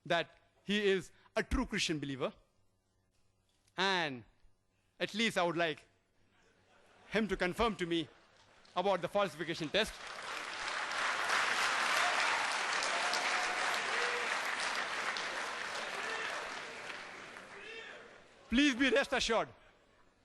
that he is a true Christian believer. And at least I would like him to confirm to me about the falsification test. Please be rest assured.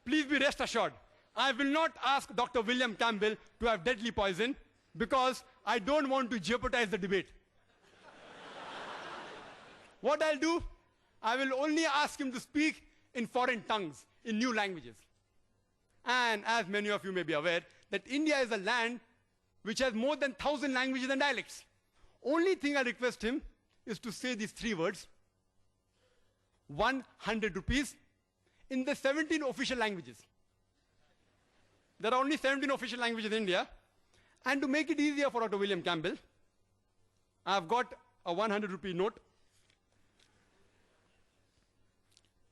Please be rest assured. I will not ask Dr. William Campbell to have deadly poison because I don't want to jeopardize the debate. What I'll do, I will only ask him to speak in foreign tongues, in new languages. And as many of you may be aware, that India is a land which has more than 1,000 languages and dialects. Only thing I request him is to say these 3 words, 100 rupees, in the 17 official languages. There are only 17 official languages in India. And to make it easier for Dr. William Campbell, I've got a 100 rupee note.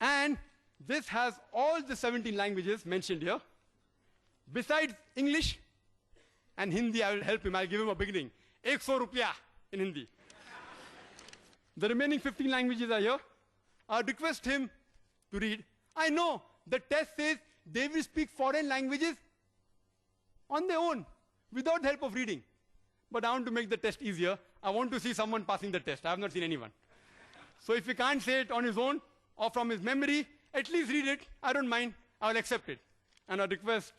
And this has all the 17 languages mentioned here. Besides English and Hindi, I will help him. I'll give him a beginning. 100 rupiya in Hindi. The remaining 15 languages are here. I'll request him to read. I know the test says they will speak foreign languages on their own, without help of reading. But I want to make the test easier. I want to see someone passing the test. I have not seen anyone. So if he can't say it on his own or from his memory, at least read it. I don't mind. I will accept it. And I request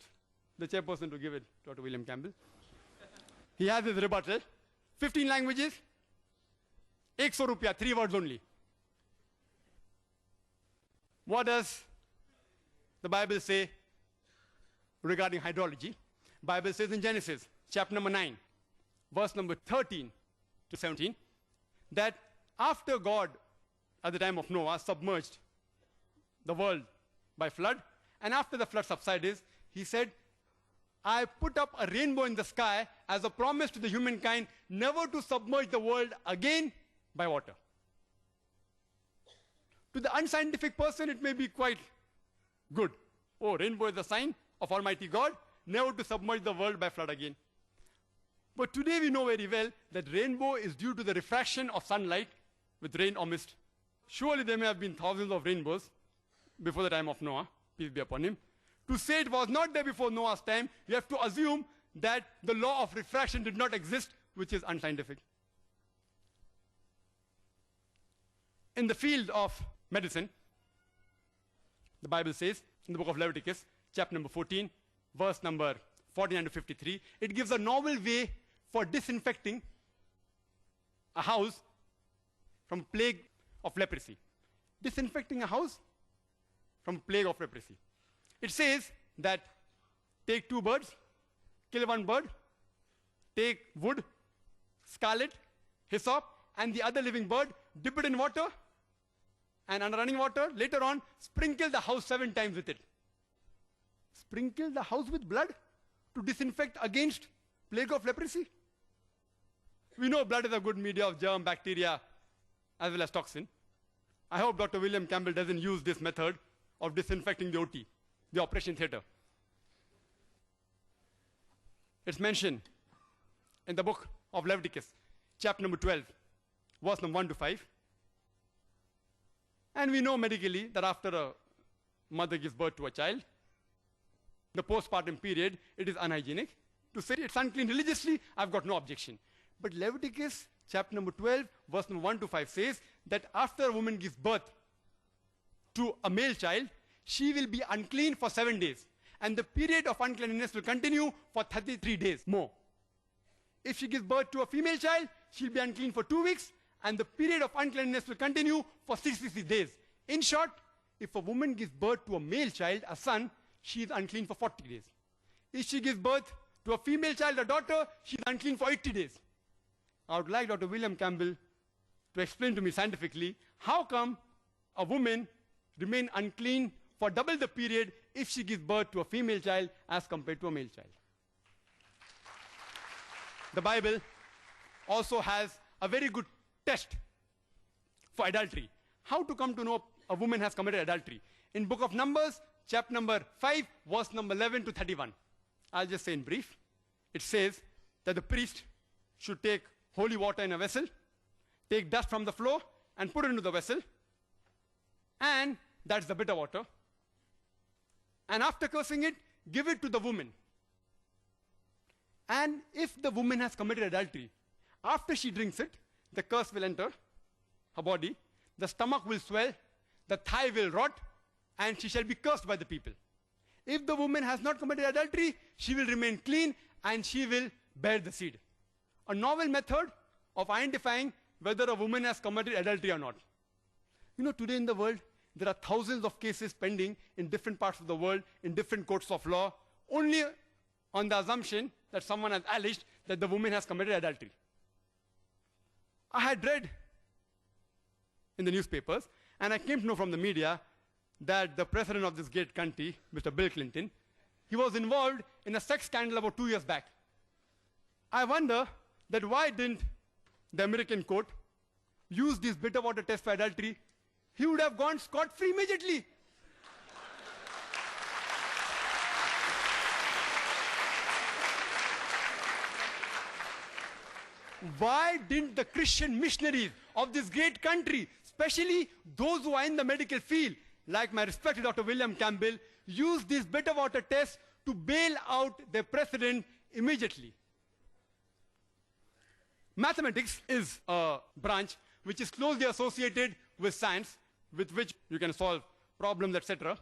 the chairperson to give it to Dr. William Campbell. He has his rebuttal. 15 languages, 100 rupiya, 3 words only. What does the Bible say regarding hydrology? Bible says in Genesis, chapter number 9, verse number 13 to 17, that after God, at the time of Noah, submerged the world by flood, and after the flood subsided, he said, I put up a rainbow in the sky as a promise to the humankind never to submerge the world again by water. To the unscientific person, it may be quite good. Oh, rainbow is a sign of Almighty God, never to submerge the world by flood again. But today we know very well that rainbow is due to the refraction of sunlight with rain or mist. Surely there may have been thousands of rainbows before the time of Noah, peace be upon him. To say it was not there before Noah's time, we have to assume that the law of refraction did not exist, which is unscientific. In the field of medicine, the Bible says in the book of Leviticus, chapter number 14, verse number 49 to 53, it gives a novel way for disinfecting a house from plague of leprosy. Disinfecting a house from plague of leprosy. It says that take 2 birds, kill 1 bird, take wood, scarlet, hyssop, and the other living bird, dip it in water, and under running water, later on, sprinkle the house 7 times with it. Sprinkle the house with blood to disinfect against plague of leprosy. We know blood is a good media of germ, bacteria, as well as toxin. I hope Dr. William Campbell doesn't use this method of disinfecting the OT, the operation theater. It's mentioned in the book of Leviticus, chapter number 12, verse number 1 to 5. And we know medically that after a mother gives birth to a child, the postpartum period, it is unhygienic. To say it's unclean religiously, I've got no objection. But Leviticus chapter number 12, verse number 1 to 5 says that after a woman gives birth to a male child, she will be unclean for 7 days. And the period of uncleanness will continue for 33 days more. If she gives birth to a female child, she'll be unclean for 2 weeks. And the period of uncleanness will continue for 66 days. In short, if a woman gives birth to a male child, a son, she is unclean for 40 days. If she gives birth to a female child, a daughter, she is unclean for 80 days. I would like Dr. William Campbell to explain to me scientifically how come a woman remains unclean for double the period if she gives birth to a female child as compared to a male child. The Bible also has a very good test for adultery. How to come to know a woman has committed adultery? In book of Numbers, chapter number 5, verse number 11 to 31. I'll just say in brief. It says that the priest should take holy water in a vessel, take dust from the floor, and put it into the vessel. And that's the bitter water. And after cursing it, give it to the woman. And if the woman has committed adultery, after she drinks it, the curse will enter her body, the stomach will swell, the thigh will rot, and she shall be cursed by the people. If the woman has not committed adultery, she will remain clean and she will bear the seed. A novel method of identifying whether a woman has committed adultery or not. You know, today in the world, there are thousands of cases pending in different parts of the world, in different courts of law, only on the assumption that someone has alleged that the woman has committed adultery. I had read in the newspapers, and I came to know from the media that the president of this great country, Mr. Bill Clinton, he was involved in a sex scandal about 2 years back. I wonder that why didn't the American court use this bitter water test for adultery? He would have gone scot-free immediately. Why didn't the Christian missionaries of this great country, especially those who are in the medical field, like my respected Dr. William Campbell, use this bitter water test to bail out their president immediately? Mathematics is a branch which is closely associated with science, with which you can solve problems, etc.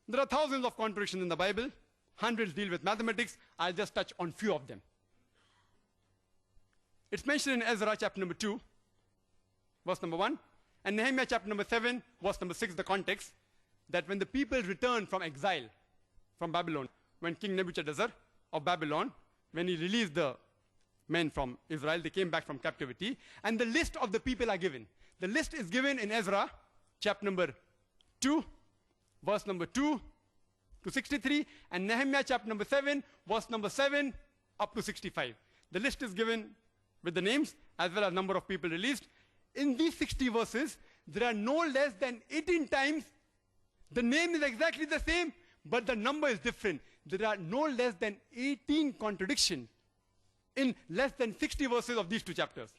There are thousands of contradictions in the Bible. Hundreds deal with mathematics. I'll just touch on few of them. It's mentioned in Ezra chapter number 2, verse number 1, and Nehemiah chapter number 7, verse number 6, the context, that when the people returned from exile from Babylon, when King Nebuchadnezzar of Babylon, when he released the men from Israel, they came back from captivity, and the list of the people are given. The list is given in Ezra chapter number 2, verse number 2 to 63, and Nehemiah chapter number 7, verse number 7 up to 65. The list is given with the names as well as number of people released. In these 60 verses, there are no less than 18 times the name is exactly the same, but the number is different. There are no less than 18 contradictions in less than 60 verses of these two chapters.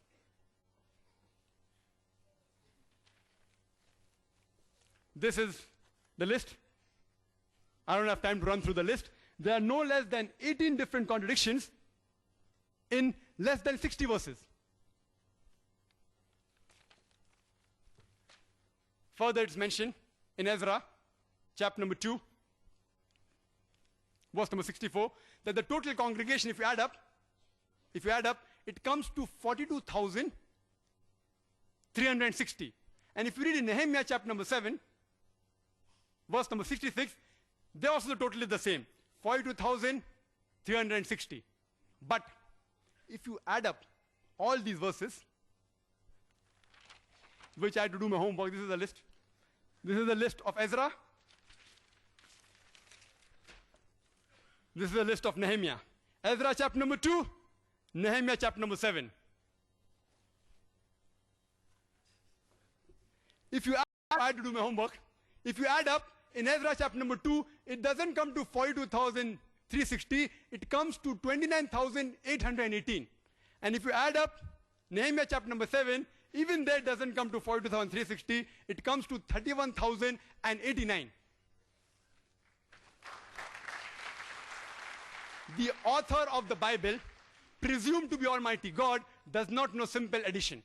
This is the list. I don't have time to run through the list. There are no less than 18 different contradictions in less than 60 verses. Further, it's mentioned in Ezra, chapter number 2, verse number 64, that the total congregation, if you add up, it comes to 42,360. And if you read in Nehemiah chapter number 7, verse number 66, there also the total is the same, 42,360. But if you add up all these verses, which I had to do my homework, this is the list. This is the list of Ezra. This is the list of Nehemiah. Ezra chapter number 2, Nehemiah chapter number 7. If you add, I had to do my homework. If you add up, in Ezra chapter number 2, it doesn't come to 42,360, it comes to 29,818. And if you add up Nehemiah chapter number 7, even there it doesn't come to 42,360, it comes to 31,089. The author of the Bible, presumed to be Almighty God, does not know simple addition.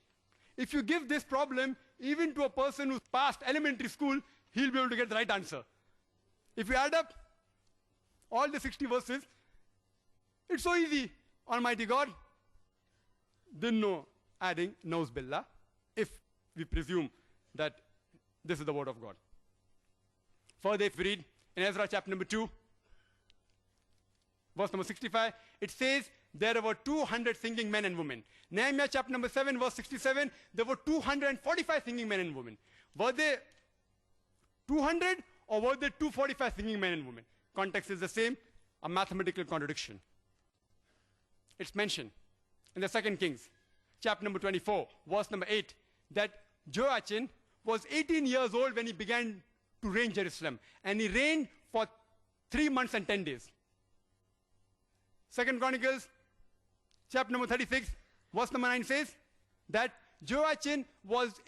If you give this problem even to a person who's passed elementary school, he'll be able to get the right answer. If you add up all the 60 verses, it's so easy. Almighty God didn't know adding, knows billah, if we presume that this is the word of God. Further, if we read in Ezra chapter number 2, verse number 65, it says there were 200 singing men and women. Nehemiah chapter number 7, verse 67, there were 245 singing men and women. Were they 200 or were there 245 singing men and women? Context is the same, a mathematical contradiction. It's mentioned in the 2 Kings, chapter number 24, verse number 8, that Joachim was 18 years old when he began to reign Jerusalem. And he reigned for 3 months and 10 days. 2 Chronicles, chapter number 36, verse number 9 says that Joachim was